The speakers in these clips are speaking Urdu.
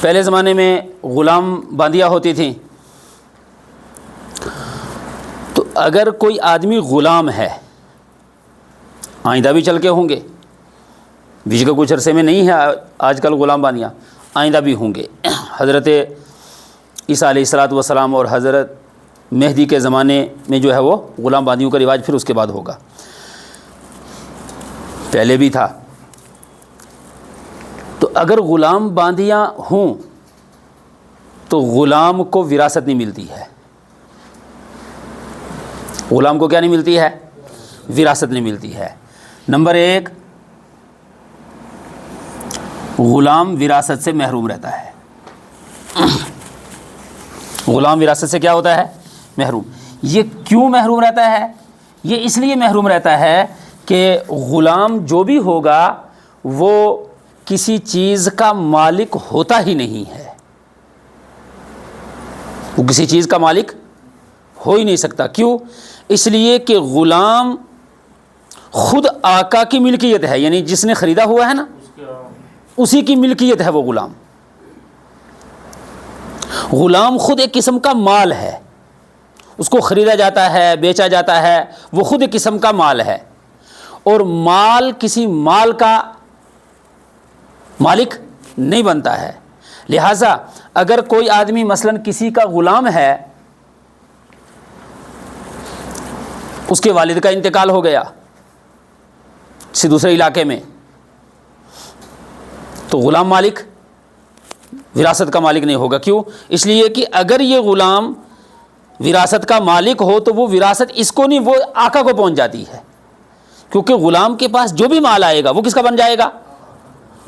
پہلے زمانے میں غلام باندیاں ہوتی تھیں، تو اگر کوئی آدمی غلام ہے، آئندہ بھی چل کے ہوں گے، بیچ کے کچھ عرصے میں نہیں ہے آج کل غلام باندیاں، آئندہ بھی ہوں گے۔ حضرت عیسیٰ علیہ السلام اور حضرت مہدی کے زمانے میں جو ہے وہ غلام باندیوں کا رواج پھر اس کے بعد ہوگا، پہلے بھی تھا۔ تو اگر غلام باندیاں ہوں تو غلام کو وراثت نہیں ملتی ہے۔ غلام کو کیا نہیں ملتی ہے؟ وراثت نہیں ملتی ہے۔ نمبر ایک، غلام وراثت سے محروم رہتا ہے۔ غلام وراثت سے کیا ہوتا ہے؟ محروم۔ یہ کیوں محروم رہتا ہے؟ یہ اس لیے محروم رہتا ہے کہ غلام جو بھی ہوگا وہ کسی چیز کا مالک ہوتا ہی نہیں ہے، وہ کسی چیز کا مالک ہو ہی نہیں سکتا۔ کیوں؟ اس لیے کہ غلام خود آقا کی ملکیت ہے، یعنی جس نے خریدا ہوا ہے نا اسی کی ملکیت ہے وہ غلام۔ غلام خود ایک قسم کا مال ہے، اس کو خریدا جاتا ہے، بیچا جاتا ہے، وہ خود ایک قسم کا مال ہے، اور مال کسی مال کا مالک نہیں بنتا ہے۔ لہٰذا اگر کوئی آدمی مثلا کسی کا غلام ہے، اس کے والد کا انتقال ہو گیا کسی دوسرے علاقے میں، تو غلام مالک وراثت کا مالک نہیں ہوگا۔ کیوں؟ اس لیے کہ اگر یہ غلام وراثت کا مالک ہو تو وہ وراثت اس کو نہیں، وہ آقا کو پہنچ جاتی ہے، کیونکہ غلام کے پاس جو بھی مال آئے گا وہ کس کا بن جائے گا؟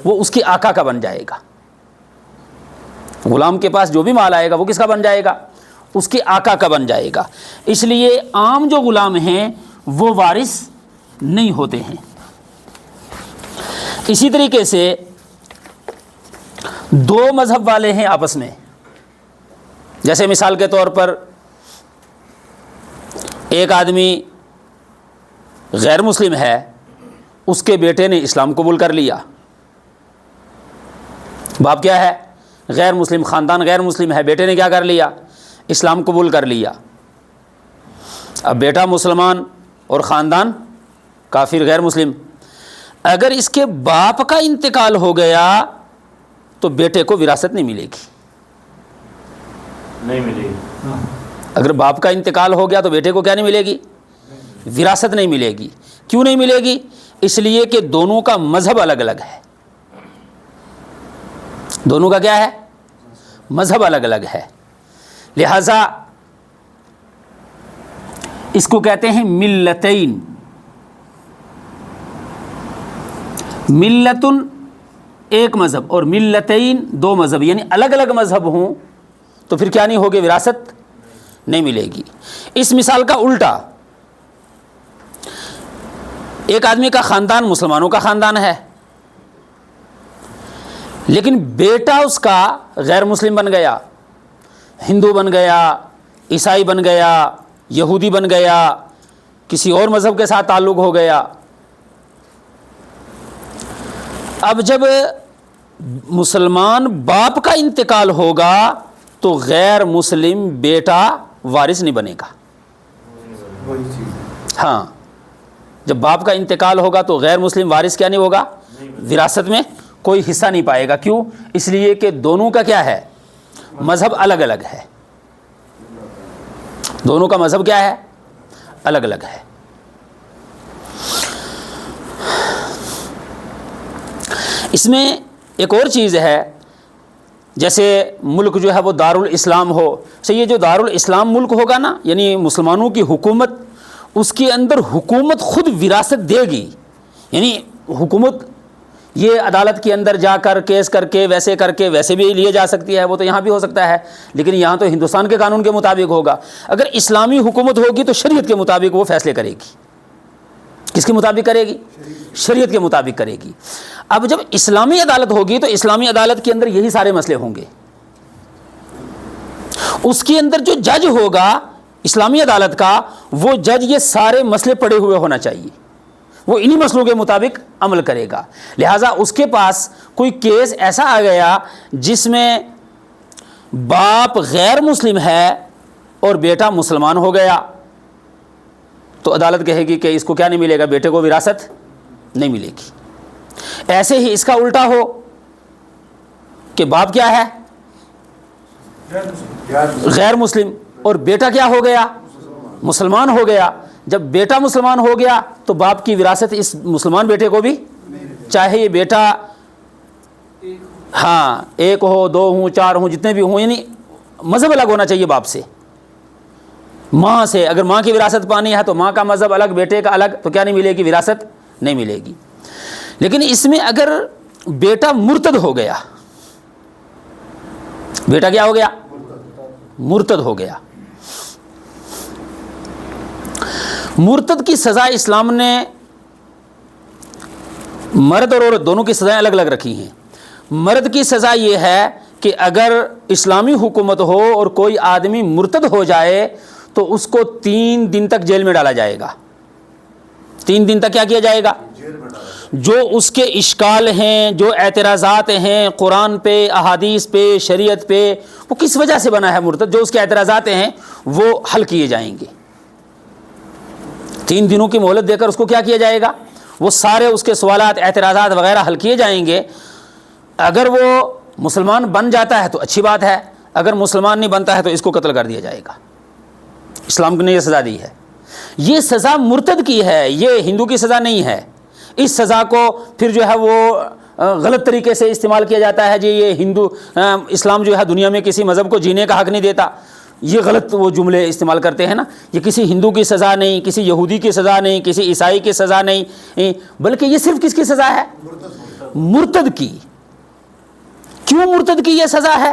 وہ اس کے آقا کا بن جائے گا۔ غلام کے پاس جو بھی مال آئے گا وہ کس کا بن جائے گا؟ اس کے آقا کا بن جائے گا۔ اس لیے عام جو غلام ہیں وہ وارث نہیں ہوتے ہیں۔ اسی طریقے سے دو مذہب والے ہیں آپس میں، جیسے مثال کے طور پر ایک آدمی غیر مسلم ہے، اس کے بیٹے نے اسلام قبول کر لیا، باپ کیا ہے؟ غیر مسلم، خاندان غیر مسلم ہے، بیٹے نے کیا کر لیا؟ اسلام قبول کر لیا۔ اب بیٹا مسلمان اور خاندان کافر غیر مسلم، اگر اس کے باپ کا انتقال ہو گیا تو بیٹے کو وراثت نہیں ملے گی، نہیں ملے گی۔ اگر باپ کا انتقال ہو گیا تو بیٹے کو کیا نہیں ملے گی؟ وراثت نہیں ملے گی۔ کیوں نہیں ملے گی؟ اس لیے کہ دونوں کا مذہب الگ الگ ہے۔ دونوں کا کیا ہے؟ مذہب الگ الگ ہے۔ لہذا اس کو کہتے ہیں ملتین۔ ملتن ایک مذہب اور ملتین دو مذہب، یعنی الگ الگ مذہب ہوں تو پھر کیا نہیں ہوگی؟ وراثت نہیں ملے گی۔ اس مثال کا الٹا، ایک آدمی کا خاندان مسلمانوں کا خاندان ہے، لیکن بیٹا اس کا غیر مسلم بن گیا، ہندو بن گیا، عیسائی بن گیا، یہودی بن گیا، کسی اور مذہب کے ساتھ تعلق ہو گیا۔ اب جب مسلمان باپ کا انتقال ہوگا تو غیر مسلم بیٹا وارث نہیں بنے گا۔ ہاں، جب باپ کا انتقال ہوگا تو غیر مسلم وارث کیا نہیں ہوگا؟ وراثت میں کوئی حصہ نہیں پائے گا۔ کیوں؟ اس لیے کہ دونوں کا کیا ہے؟ مذہب الگ الگ ہے۔ دونوں کا مذہب کیا ہے؟ الگ الگ ہے۔ اس میں ایک اور چیز ہے، جیسے ملک جو ہے وہ دارالاسلام ہو، سے یہ جو دارالاسلام ملک ہوگا نا، یعنی مسلمانوں کی حکومت، اس کے اندر حکومت خود وراثت دے گی، یعنی حکومت یہ عدالت کے اندر جا کر کیس کر کے ویسے بھی لیے جا سکتی ہے، وہ تو یہاں بھی ہو سکتا ہے، لیکن یہاں تو ہندوستان کے قانون کے مطابق ہوگا۔ اگر اسلامی حکومت ہوگی تو شریعت کے مطابق وہ فیصلے کرے گی۔ کس کے مطابق کرے گی؟ شریعت کے مطابق کرے گی۔ اب جب اسلامی عدالت ہوگی تو اسلامی عدالت کے اندر یہی سارے مسئلے ہوں گے۔ اس کے اندر جو جج ہوگا اسلامی عدالت کا، وہ جج یہ سارے مسئلے پڑے ہوئے ہونا چاہیے، وہ انہی مسئلوں کے مطابق عمل کرے گا. لہٰذا اس کے پاس کوئی کیس ایسا آ گیا جس میں باپ غیر مسلم ہے اور بیٹا مسلمان ہو گیا, تو عدالت کہے گی کہ اس کو کیا نہیں ملے گا, بیٹے کو وراثت نہیں ملے گی. ایسے ہی اس کا الٹا ہو کہ باپ کیا ہے, غیر مسلم, اور بیٹا کیا ہو گیا, مسلمان ہو گیا. جب بیٹا مسلمان ہو گیا تو باپ کی وراثت اس مسلمان بیٹے کو بھی, چاہے یہ بیٹا ہاں ایک ہو, دو ہوں, چار ہوں, جتنے بھی ہوں, یعنی مذہب الگ ہونا چاہیے باپ سے. ماں سے اگر ماں کی وراثت پانی ہے تو ماں کا مذہب الگ, بیٹے کا الگ, تو کیا نہیں ملے گی, وراثت نہیں ملے گی. لیکن اس میں اگر بیٹا مرتد ہو گیا, بیٹا کیا ہو گیا, مرتد ہو گیا. مرتد کی سزا اسلام نے مرد اور عورت دونوں کی سزائیں الگ الگ رکھی ہیں. مرد کی سزا یہ ہے کہ اگر اسلامی حکومت ہو اور کوئی آدمی مرتد ہو جائے تو اس کو 3 دن تک جیل میں ڈالا جائے گا. 3 دن تک کیا کیا جائے گا, جو اس کے اشکال ہیں, جو اعتراضات ہیں قرآن پہ, احادیث پہ, شریعت پہ, وہ کس وجہ سے بنا ہے مرتد, جو اس کے اعتراضات ہیں وہ حل کیے جائیں گے. 3 دنوں کی مہلت دے کر اس کو کیا کیا جائے گا, وہ سارے اس کے سوالات, اعتراضات وغیرہ حل کیے جائیں گے. اگر وہ مسلمان بن جاتا ہے تو اچھی بات ہے, اگر مسلمان نہیں بنتا ہے تو اس کو قتل کر دیا جائے گا. اسلام نے یہ سزا دی ہے. یہ سزا مرتد کی ہے, یہ ہندو کی سزا نہیں ہے. اس سزا کو پھر جو ہے وہ غلط طریقے سے استعمال کیا جاتا ہے, جی یہ ہندو اسلام جو ہے دنیا میں کسی مذہب کو جینے کا حق نہیں دیتا, یہ غلط وہ جملے استعمال کرتے ہیں نا. یہ کسی ہندو کی سزا نہیں, کسی یہودی کی سزا نہیں, کسی عیسائی کی سزا نہیں, بلکہ یہ صرف کس کی سزا ہے, مرتد کی. کیوں مرتد کی یہ سزا ہے؟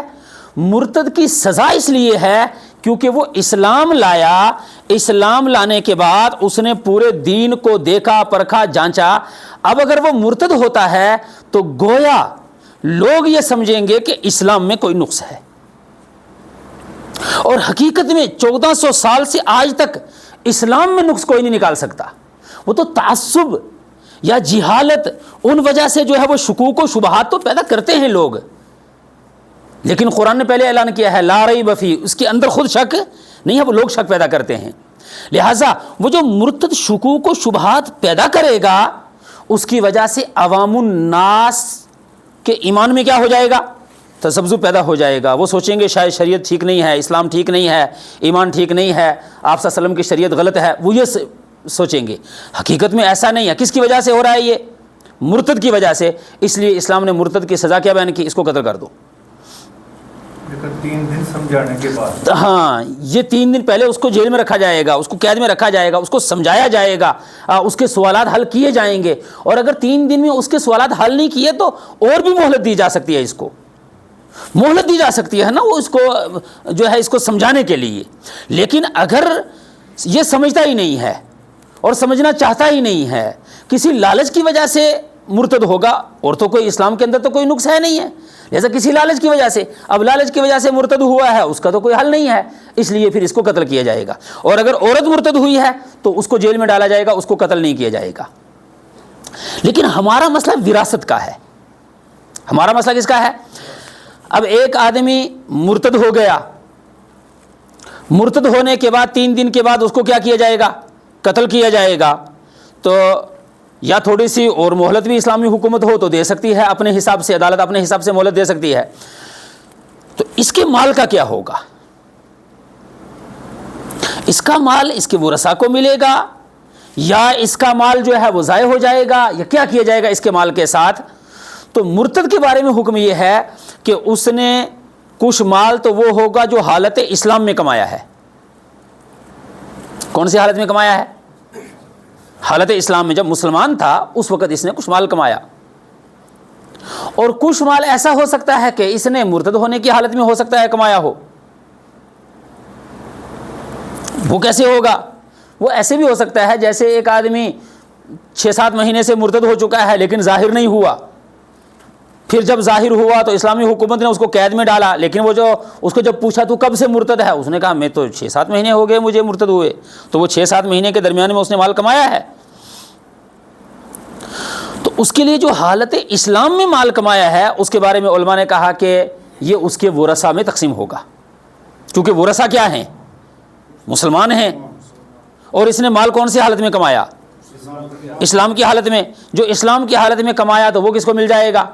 مرتد کی سزا اس لیے ہے کیونکہ وہ اسلام لایا, اسلام لانے کے بعد اس نے پورے دین کو دیکھا, پرکھا, جانچا. اب اگر وہ مرتد ہوتا ہے تو گویا لوگ یہ سمجھیں گے کہ اسلام میں کوئی نقص ہے, اور حقیقت میں 1400 سال سے آج تک اسلام میں نقص کوئی نہیں نکال سکتا. وہ تو تعصب یا جہالت ان وجہ سے جو ہے وہ شکوک و شبہات تو پیدا کرتے ہیں لوگ, لیکن قرآن نے پہلے اعلان کیا ہے لا ریب فیہ, اس کے اندر خود شک نہیں ہے, وہ لوگ شک پیدا کرتے ہیں. لہٰذا وہ جو مرتد شکوک و شبہات پیدا کرے گا اس کی وجہ سے عوام الناس کے ایمان میں کیا ہو جائے گا, تذبذب پیدا ہو جائے گا. وہ سوچیں گے شاید شریعت ٹھیک نہیں ہے, اسلام ٹھیک نہیں ہے, ایمان ٹھیک نہیں ہے, آپ صلی اللہ علیہ وسلم کی شریعت غلط ہے, وہ یہ سوچیں گے. حقیقت میں ایسا نہیں ہے. کس کی وجہ سے ہو رہا ہے یہ, مرتد کی وجہ سے. اس لیے اسلام نے مرتد کی سزا کیا بیان کی, اس کو قتل کر دو. 3 دن سمجھانے کے بعد, ہاں یہ 3 دن پہلے اس کو جیل میں رکھا جائے گا, اس کو قید میں رکھا جائے گا, اس کو سمجھایا جائے گا, اس کے سوالات حل کیے جائیں گے. اور اگر 3 دن میں اس کے سوالات حل نہیں کیے تو اور بھی مہلت دی جا سکتی ہے, اس کو مہلت دی جا سکتی ہے نا, وہ اس کو جو ہے اس کو سمجھانے کے لیے. لیکن اگر یہ سمجھتا ہی نہیں ہے اور سمجھنا چاہتا ہی نہیں ہے, کسی لالچ کی وجہ سے مرتد ہوگا, اور تو کوئی اسلام کے اندر تو کوئی نقص ہے نہیں ہے, جیسا کسی لالچ کی وجہ سے, اب لالچ کی وجہ سے مرتد ہوا ہے, اس کا تو کوئی حل نہیں ہے, اس لیے پھر اس کو قتل کیا جائے گا. اور اگر عورت مرتد ہوئی ہے تو اس کو جیل میں ڈالا جائے گا, اس کو قتل نہیں کیا جائے گا. لیکن ہمارا مسئلہ وراثت کا ہے. ہمارا مسئلہ کس کا ہے؟ اب ایک آدمی مرتد ہو گیا, مرتد ہونے کے بعد 3 دن کے بعد اس کو کیا کیا جائے گا, قتل کیا جائے گا. تو یا تھوڑی سی اور مہلت بھی اسلامی حکومت ہو تو دے سکتی ہے اپنے حساب سے, عدالت اپنے حساب سے مہلت دے سکتی ہے. تو اس کے مال کا کیا ہوگا؟ اس کا مال اس کے ورثاء کو ملے گا, یا اس کا مال جو ہے وہ ضائع ہو جائے گا, یا کیا کیا جائے گا اس کے مال کے ساتھ؟ تو مرتد کے بارے میں حکم یہ ہے کہ اس نے کچھ مال تو وہ ہوگا جو حالت اسلام میں کمایا ہے. کون سی حالت میں کمایا ہے؟ حالت اسلام میں, جب مسلمان تھا اس وقت اس نے کچھ مال کمایا. اور کچھ مال ایسا ہو سکتا ہے کہ اس نے مرتد ہونے کی حالت میں ہو سکتا ہے کمایا ہو. وہ کیسے ہوگا؟ وہ ایسے بھی ہو سکتا ہے جیسے ایک آدمی 6-7 مہینے سے مرتد ہو چکا ہے لیکن ظاہر نہیں ہوا, پھر جب ظاہر ہوا تو اسلامی حکومت نے اس کو قید میں ڈالا, لیکن وہ جو اس کو جب پوچھا تو کب سے مرتد ہے, اس نے کہا میں تو 6-7 مہینے ہو گئے مجھے مرتد ہوئے. تو وہ 6-7 مہینے کے درمیان میں اس نے مال کمایا ہے. اس کے لیے جو حالت اسلام میں مال کمایا ہے اس کے بارے میں علماء نے کہا کہ یہ اس کے ورثہ میں تقسیم ہوگا، کیونکہ ورثہ کیا ہیں؟ مسلمان ہیں، اور اس نے مال کون سی حالت میں کمایا؟ اسلام کی حالت میں۔ جو اسلام کی حالت میں کمایا تو وہ کس کو مل جائے گا؟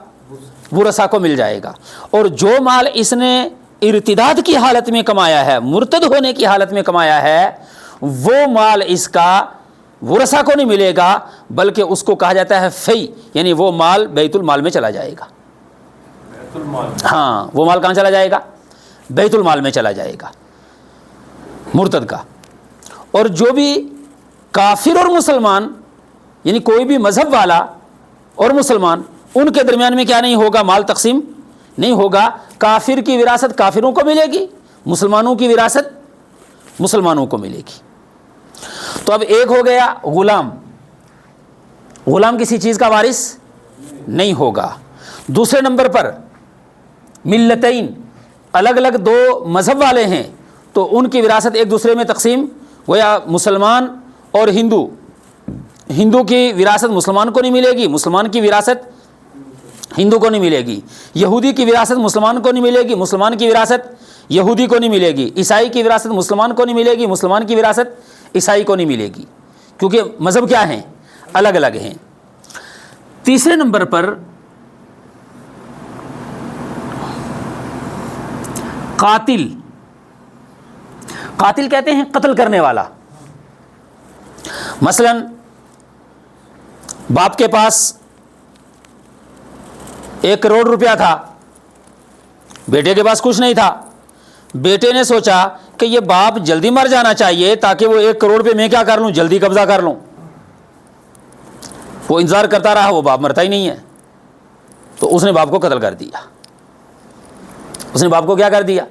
ورثہ کو مل جائے گا۔ اور جو مال اس نے ارتداد کی حالت میں کمایا ہے، مرتد ہونے کی حالت میں کمایا ہے، وہ مال اس کا ورثہ کو نہیں ملے گا، بلکہ اس کو کہا جاتا ہے فی، یعنی وہ مال بیت المال میں چلا جائے گا۔ ہاں، وہ مال کہاں چلا جائے گا؟ بیت المال میں چلا جائے گا مرتد کا۔ اور جو بھی کافر اور مسلمان، یعنی کوئی بھی مذہب والا اور مسلمان، ان کے درمیان میں کیا نہیں ہوگا؟ مال تقسیم نہیں ہوگا۔ کافر کی وراثت کافروں کو ملے گی، مسلمانوں کی وراثت مسلمانوں کو ملے گی۔ تو اب ایک ہو گیا غلام، غلام کسی چیز کا وارث نہیں ہوگا۔ دوسرے نمبر پر ملتین، الگ الگ دو مذہب والے ہیں تو ان کی وراثت ایک دوسرے میں تقسیم، گویا مسلمان اور ہندو، ہندو کی وراثت مسلمان کو نہیں ملے گی، مسلمان کی وراثت ہندو کو نہیں ملے گی، یہودی کی وراثت مسلمان کو نہیں ملے گی، مسلمان کی وراثت یہودی کو نہیں ملے گی، عیسائی کی وراثت مسلمان کو نہیں ملے گی، مسلمان کی وراثت عیسائی کو نہیں ملے گی، کیونکہ مذہب کیا ہیں؟ الگ الگ ہیں۔ تیسرے نمبر پر قاتل، قاتل کہتے ہیں قتل کرنے والا۔ مثلا باپ کے پاس 1 کروڑ روپیہ تھا، بیٹے کے پاس کچھ نہیں تھا، بیٹے نے سوچا کہ یہ باپ جلدی مر جانا چاہیے تاکہ وہ 1 کروڑ پہ میں کیا کر لوں؟ جلدی قبضہ کر لوں۔ وہ انتظار کرتا رہا، وہ باپ مرتا ہی نہیں ہے، تو اس نے باپ کو قتل کر دیا۔ اس نے باپ کو کیا کر دیا؟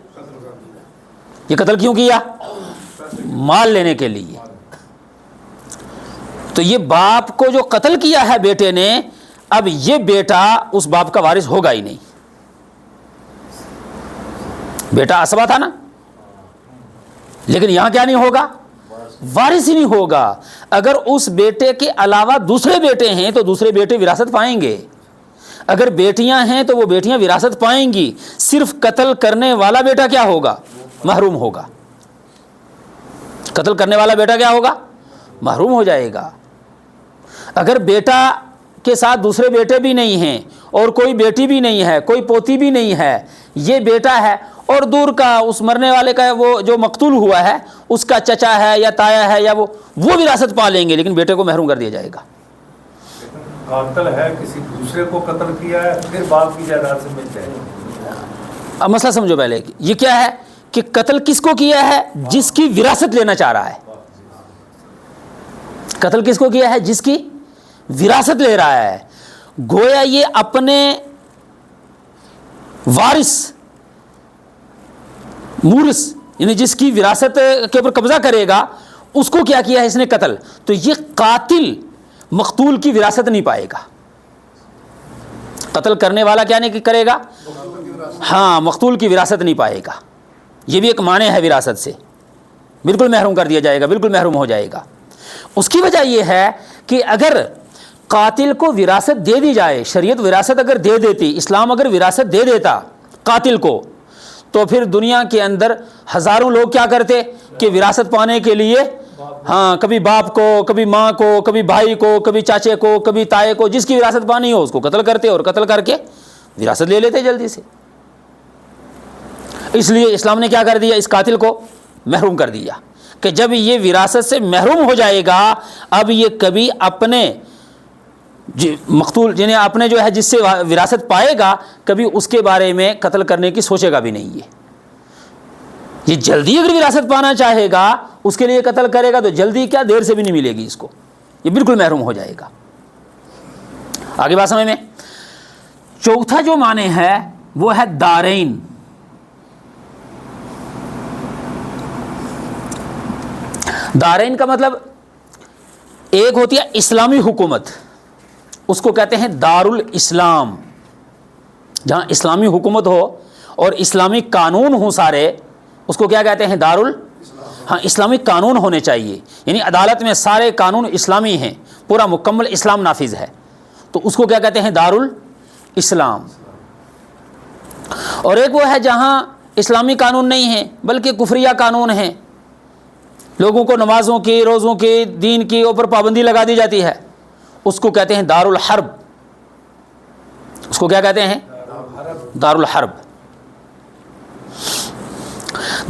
یہ قتل کیوں کیا؟ مال لینے کے لیے۔ تو یہ باپ کو جو قتل کیا ہے بیٹے نے، اب یہ بیٹا اس باپ کا وارث ہوگا ہی نہیں۔ بیٹا اسبا تھا نا، لیکن یہاں کیا نہیں ہوگا؟ وارث ہی نہیں ہوگا۔ اگر اس بیٹے کے علاوہ دوسرے بیٹے ہیں تو دوسرے بیٹے وراثت پائیں گے، اگر بیٹیاں ہیں تو وہ بیٹیاں وراثت پائیں گی، صرف قتل کرنے والا بیٹا کیا ہوگا؟ محروم ہوگا۔ قتل کرنے والا بیٹا کیا ہوگا؟ محروم ہو جائے گا۔ اگر بیٹا کے ساتھ دوسرے بیٹے بھی نہیں ہیں اور کوئی بیٹی بھی نہیں ہے، کوئی پوتی بھی نہیں ہے، یہ بیٹا ہے، اور دور کا اس مرنے والے کا وہ جو مقتول ہوا ہے اس کا چچا ہے یا تایا ہے یا وہ وراثت پا لیں گے، لیکن بیٹے کو محروم کر دیا جائے گا۔ قاتل ہے، کسی دوسرے کو قتل کیا ہے، پھر باپ کی جائیداد سے مل جائے گا۔ اب مسئلہ سمجھو پہلے، یہ کیا ہے کہ قتل کس کو کیا ہے؟ جس کی وراثت لینا چاہ رہا ہے۔ قتل کس کو کیا ہے؟ جس کی وراثت لے رہا ہے۔ گویا یہ اپنے وارث، مورث، یعنی جس کی وراثت کے اوپر قبضہ کرے گا، اس کو کیا کیا ہے اس نے؟ قتل۔ تو یہ قاتل مقتول کی وراثت نہیں پائے گا۔ قتل کرنے والا کیا نہیں کرے گا؟ ہاں، مقتول کی وراثت نہیں پائے گا۔ یہ بھی ایک معنی ہے وراثت سے، بالکل محروم کر دیا جائے گا، بالکل محروم ہو جائے گا۔ اس کی وجہ یہ ہے کہ اگر قاتل کو وراثت دے دی جائے، شریعت وراثت اگر دے دیتی، اسلام اگر وراثت دے دیتا قاتل کو، تو پھر دنیا کے اندر ہزاروں لوگ کیا کرتے کہ وراثت پانے کے لیے، ہاں، کبھی باپ کو، کبھی ماں کو، کبھی بھائی کو، کبھی چاچے کو، کبھی تائے کو، جس کی وراثت پانی ہو اس کو قتل کرتے، اور قتل کر کے وراثت لے لیتے جلدی سے۔ اس لیے اسلام نے کیا کر دیا؟ اس قاتل کو محروم کر دیا کہ جب یہ وراثت سے محروم ہو جائے گا، اب یہ کبھی اپنے مقتول، یعنی اپنے جو ہے جس سے وراثت پائے گا، کبھی اس کے بارے میں قتل کرنے کی سوچے گا بھی نہیں۔ یہ جلدی اگر وراثت پانا چاہے گا، اس کے لیے قتل کرے گا تو جلدی کیا، دیر سے بھی نہیں ملے گی اس کو، یہ بالکل محروم ہو جائے گا۔ آگے بات سمجھ میں؟ چوتھا جو معنی ہے وہ ہے دارین۔ دارین کا مطلب ایک ہوتی ہے اسلامی حکومت، اس کو کہتے ہیں دار الاسلام، جہاں اسلامی حکومت ہو اور اسلامی قانون ہوں سارے، اس کو کیا کہتے ہیں؟ ہاں، اسلامی قانون ہونے چاہیے، یعنی عدالت میں سارے قانون اسلامی ہیں، پورا مکمل اسلام نافذ ہے، تو اس کو کیا کہتے ہیں؟ دارالاسلام. اور ایک وہ ہے جہاں اسلامی قانون نہیں ہیں بلکہ کفریہ قانون ہیں، لوگوں کو نمازوں کی، روزوں کی، دین کی اوپر پابندی لگا دی جاتی ہے، اس کو کہتے ہیں دارالحرب. اس کو کیا کہتے ہیں؟ دارالحرب.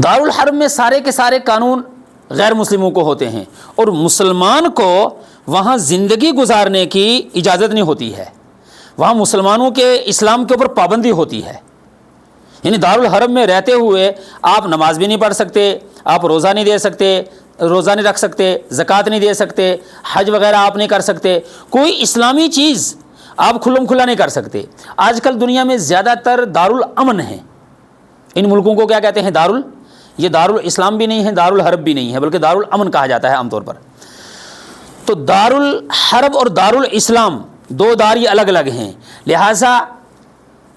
دارالحرب میں سارے کے سارے قانون غیر مسلموں کو ہوتے ہیں، اور مسلمان کو وہاں زندگی گزارنے کی اجازت نہیں ہوتی ہے. وہاں مسلمانوں کے اسلام کے اوپر پابندی ہوتی ہے. یعنی دارالحرب میں رہتے ہوئے آپ نماز بھی نہیں پڑھ سکتے، آپ روزہ نہیں دے سکتے، روزہ نہیں رکھ سکتے، زکوٰۃ نہیں دے سکتے، حج وغیرہ آپ نہیں کر سکتے، کوئی اسلامی چیز آپ کھلم کھلا نہیں کر سکتے. آج کل دنیا میں زیادہ تر دارالامن ہیں. ان ملکوں کو کیا کہتے ہیں؟ یہ دارالاسلام بھی نہیں ہے، دارالحرب بھی نہیں ہے، بلکہ دارالامن کہا جاتا ہے عام طور پر. تو دارالحرب اور دارالاسلام دو دار یہ الگ الگ ہیں. لہٰذا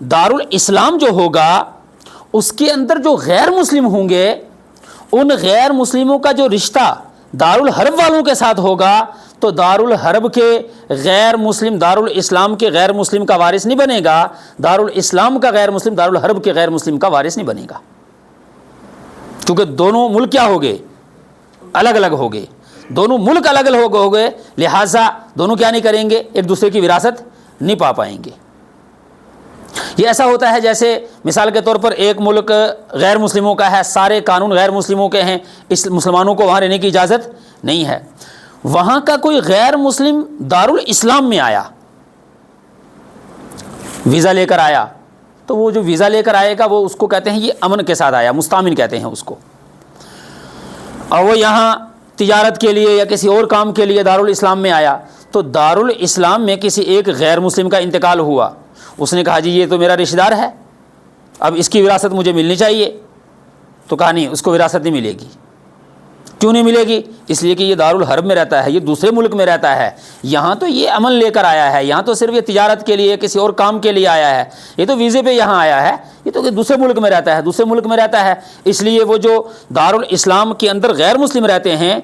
دارالاسلام جو ہوگا اس کے اندر جو غیر مسلم ہوں گے، ان غیر مسلموں کا جو رشتہ دارالحرب والوں کے ساتھ ہوگا تو دارالحرب کے غیر مسلم دارالاسلام کے غیر مسلم کا وارث نہیں بنے گا، دارالاسلام کا غیر مسلم دارالحرب کے غیر مسلم کا وارث نہیں بنے گا، کیونکہ دونوں ملک کیا ہو گئے؟ الگ الگ ہو گئے. دونوں ملک الگ الگ ہو گئے، لہٰذا دونوں کیا نہیں کریں گے؟ ایک دوسرے کی وراثت نہیں پا پائیں گے. یہ ایسا ہوتا ہے جیسے مثال کے طور پر ایک ملک غیر مسلموں کا ہے، سارے قانون غیر مسلموں کے ہیں، اس مسلمانوں کو وہاں رہنے کی اجازت نہیں ہے. وہاں کا کوئی غیر مسلم دارالاسلام میں آیا، ویزا لے کر آیا، تو وہ جو ویزا لے کر آئے گا وہ اس کو کہتے ہیں یہ امن کے ساتھ آیا، مستامن کہتے ہیں اس کو. اور وہ یہاں تجارت کے لیے یا کسی اور کام کے لیے دارالاسلام میں آیا، تو دارالاسلام میں کسی ایک غیر مسلم کا انتقال ہوا، اس نے کہا جی یہ تو میرا رشتہ دار ہے، اب اس کی وراثت مجھے ملنی چاہیے. تو کہا نہیں، اس کو وراثت نہیں ملے گی. کیوں نہیں ملے گی؟ اس لیے کہ یہ دارالحرب میں رہتا ہے، یہ دوسرے ملک میں رہتا ہے، یہاں تو یہ امن لے کر آیا ہے، یہاں تو صرف یہ تجارت کے لیے کسی اور کام کے لیے آیا ہے، یہ تو ویزے پہ یہاں آیا ہے، یہ تو دوسرے ملک میں رہتا ہے، دوسرے ملک میں رہتا ہے. اس لیے وہ جو دارالاسلام کے اندر غیر مسلم رہتے ہیں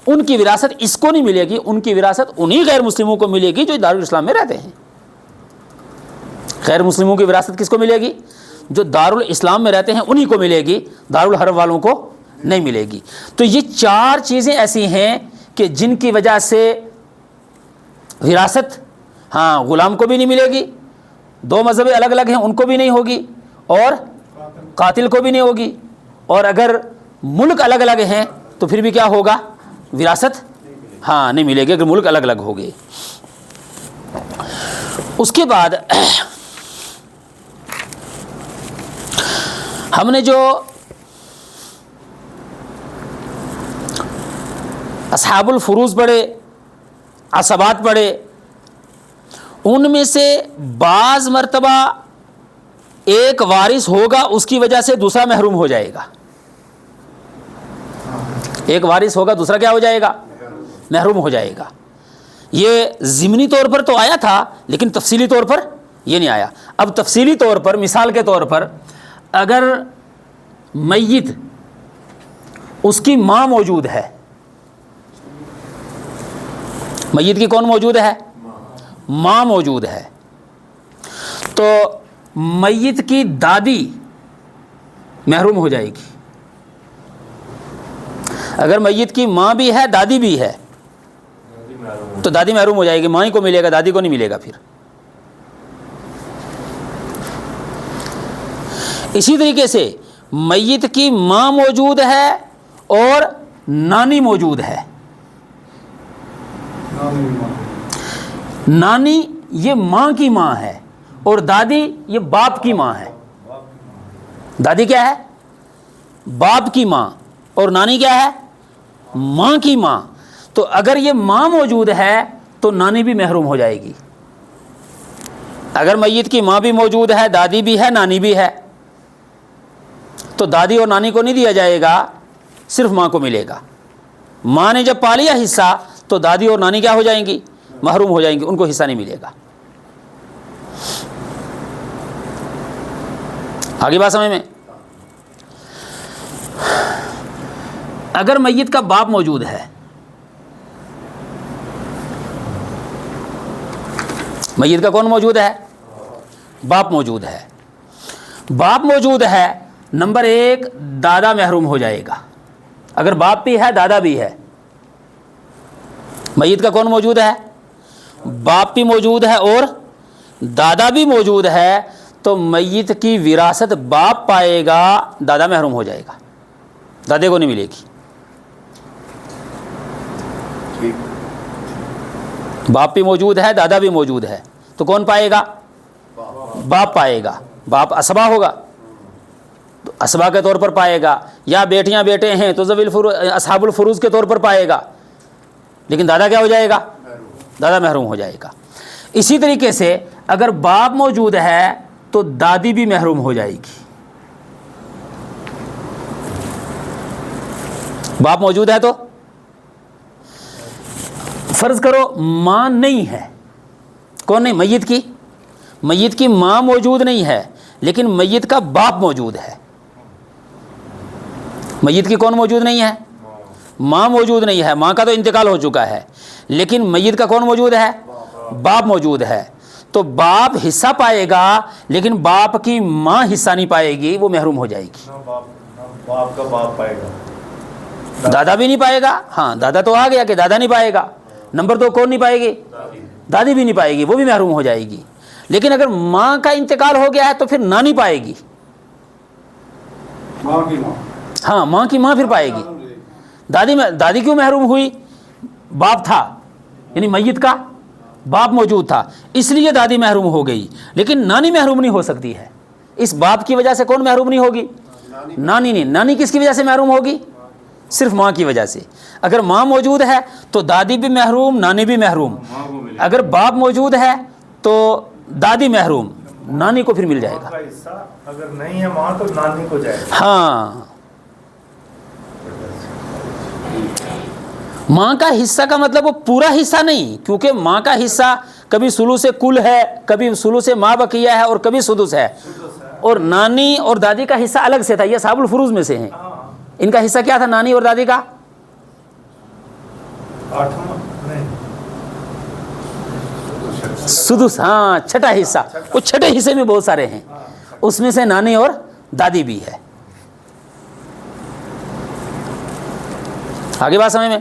ان کی وراثت اس کو نہیں ملے گی، ان کی وراثت انہی غیر مسلموں کو ملے گی جو دارالاسلام میں رہتے ہیں. غیر مسلموں کی وراثت کس کو ملے گی؟ جو دارالاسلام میں رہتے ہیں انہی کو ملے گی، دارالحرب والوں کو نہیں ملے گی. تو یہ چار چیزیں ایسی ہیں کہ جن کی وجہ سے وراثت غلام کو بھی نہیں ملے گی، دو مذہب الگ الگ ہیں ان کو بھی نہیں ہوگی، اور قاتل کو بھی نہیں ہوگی، اور اگر ملک الگ الگ ہیں تو پھر بھی کیا ہوگا؟ وراثت نہیں ملے گی اگر ملک الگ الگ ہو گئے. اس کے بعد ہم نے جو اصحاب الفروض پڑھے، عصبات پڑھے، ان میں سے بعض مرتبہ ایک وارث ہوگا، اس کی وجہ سے دوسرا محروم ہو جائے گا. ایک وارث ہوگا، دوسرا کیا ہو جائے گا؟ محروم ہو جائے گا. یہ ضمنی طور پر تو آیا تھا لیکن تفصیلی طور پر یہ نہیں آیا. اب تفصیلی طور پر مثال کے طور پر اگر میت اس کی ماں موجود ہے، میت کی کون موجود ہے؟ ماں موجود ہے، تو میت کی دادی محروم ہو جائے گی. اگر میت کی ماں بھی ہے دادی بھی ہے تو دادی محروم ہو جائے گی، ماں ہی کو ملے گا، دادی کو نہیں ملے گا. پھر اسی طریقے سے میت کی ماں موجود ہے اور نانی موجود ہے. نانی یہ ماں کی ماں ہے اور دادی یہ باپ کی ماں ہے. دادی کیا ہے؟ باپ کی ماں، اور نانی کیا ہے؟ ماں کی ماں. تو اگر یہ ماں موجود ہے تو نانی بھی محروم ہو جائے گی. اگر میت کی ماں بھی موجود ہے، دادی بھی ہے، نانی بھی ہے، تو دادی اور نانی کو نہیں دیا جائے گا، صرف ماں کو ملے گا. ماں نے جب پا لیا حصہ تو دادی اور نانی کیا ہو جائیں گی؟ محروم ہو جائیں گی، ان کو حصہ نہیں ملے گا. آگے بات سمجھ میں؟ اگر میت کا باپ موجود ہے، میت کا کون موجود ہے؟ باپ موجود ہے. باپ موجود ہے، نمبر ایک دادا محروم ہو جائے گا. اگر باپ بھی ہے دادا بھی ہے. میت کا کون موجود ہے؟ باپ بھی موجود ہے اور دادا بھی موجود ہے. تو میت کی وراثت باپ پائے گا، دادا محروم ہو جائے گا، دادے کو نہیں ملے گی. باپ بھی موجود ہے دادا بھی موجود ہے، تو کون پائے گا؟ باپ پائے گا. باپ اسبا ہوگا تو اسبا کے طور پر پائے گا، یا بیٹیاں بیٹے ہیں تو اصحاب الفروض کے طور پر پائے گا. لیکن دادا کیا ہو جائے گا؟ دادا محروم ہو جائے گا. اسی طریقے سے اگر باپ موجود ہے تو دادی بھی محروم ہو جائے گی. باپ موجود ہے تو فرض کرو ماں نہیں ہے. کون نہیں؟ میت کی ماں موجود نہیں ہے، لیکن میت کا باپ موجود ہے. میت کی کون موجود نہیں ہے؟ ماں موجود نہیں ہے. ماں کا تو انتقال ہو چکا ہے، لیکن میت کا کون موجود ہے؟ باپ موجود ہے. تو باپ حصہ پائے گا، لیکن باپ کی ماں حصہ نہیں پائے گی، وہ محروم ہو جائے گی. باپ کا باپ پائے گا، دادا بھی نہیں پائے گا. ہاں دادا تو آ گیا کہ دادا نہیں پائے گا. نمبر دو کون نہیں پائے گی؟ دادی بھی نہیں پائے گی، وہ بھی محروم ہو جائے گی. لیکن اگر ماں کا انتقال ہو گیا ہے تو پھر نانی پائے گی. ہاں ماں کی ماں پھر پائے گی. دادی کیوں محروم ہوئی؟ باپ تھا، یعنی میت کا باپ موجود تھا، اس لیے دادی محروم ہو گئی. لیکن نانی محروم نہیں ہو سکتی ہے. اس باپ کی وجہ سے کون محروم نہیں ہوگی؟ نانی نہیں. نانی کس کی وجہ سے محروم ہوگی؟ صرف ماں کی وجہ سے. اگر ماں موجود ہے تو دادی بھی محروم، نانی بھی محروم. اگر باپ موجود ہے تو دادی محروم، نانی کو پھر مل جائے گا. کا حصہ اگر نہیں ہے ماں تو نانی کو جائے گا. ہاں ماں کا حصہ کا مطلب وہ پورا حصہ نہیں، کیونکہ ماں کا حصہ کبھی سلوس کل ہے، کبھی سلوس ما بقیہ ہے، اور کبھی سدس ہے. اور نانی اور دادی کا حصہ الگ سے تھا. یہ اصحاب الفروض میں سے ہیں. ان کا حصہ کیا تھا نانی اور دادی کا؟ سدس. ہاں چھٹا حصہ. وہ چھٹے حصے میں بہت سارے ہیں، اس میں سے نانی اور دادی بھی ہے. آگے بات سمجھ میں.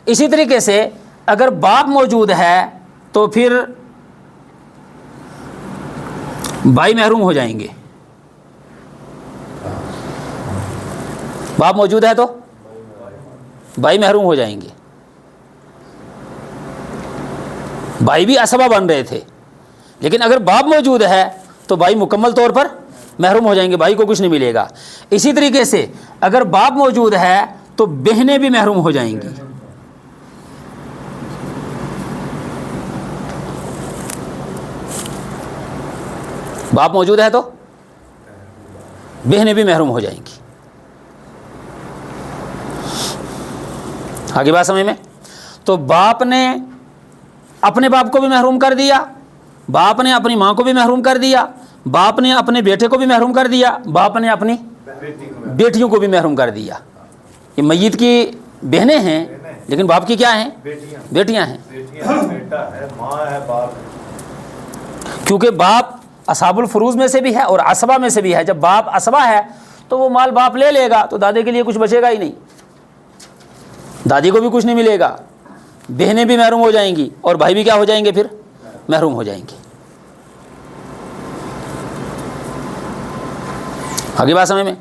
اسی طریقے سے اگر باپ موجود ہے تو پھر بھائی محروم ہو جائیں گے. باپ موجود ہے تو بھائی محروم ہو جائیں گے. بھائی بھی اسبا بن رہے تھے، لیکن اگر باپ موجود ہے تو بھائی مکمل طور پر محروم ہو جائیں گے، بھائی کو کچھ نہیں ملے گا. اسی طریقے سے اگر باپ موجود ہے تو بہنیں بھی محروم ہو جائیں گی. باپ موجود ہے تو بہنیں بھی محروم ہو جائیں گی. آگے بات سمجھ میں. تو باپ نے اپنے باپ کو بھی محروم کر دیا، باپ نے اپنی ماں کو بھی محروم کر دیا، باپ نے اپنے بیٹے کو بھی محروم کر دیا، باپ نے اپنی بیٹیوں کو بھی محروم کر دیا. یہ میت کی بہنیں ہیں، لیکن باپ کی کیا ہیں؟ بیٹیاں ہیں. بیٹا ہے، ماں ہے، باپ. کیونکہ باپ اصحاب الفروض میں سے بھی ہے اور اسبا میں سے بھی ہے. جب باپ اسبا ہے تو وہ مال باپ لے لے گا، تو دادے کے لیے کچھ بچے گا ہی نہیں، دادی کو بھی کچھ نہیں ملے گا. بہنیں بھی محروم ہو جائیں گی اور بھائی بھی کیا ہو جائیں گے؟ پھر محروم ہو جائیں گے. آگے بات سمجھ میں.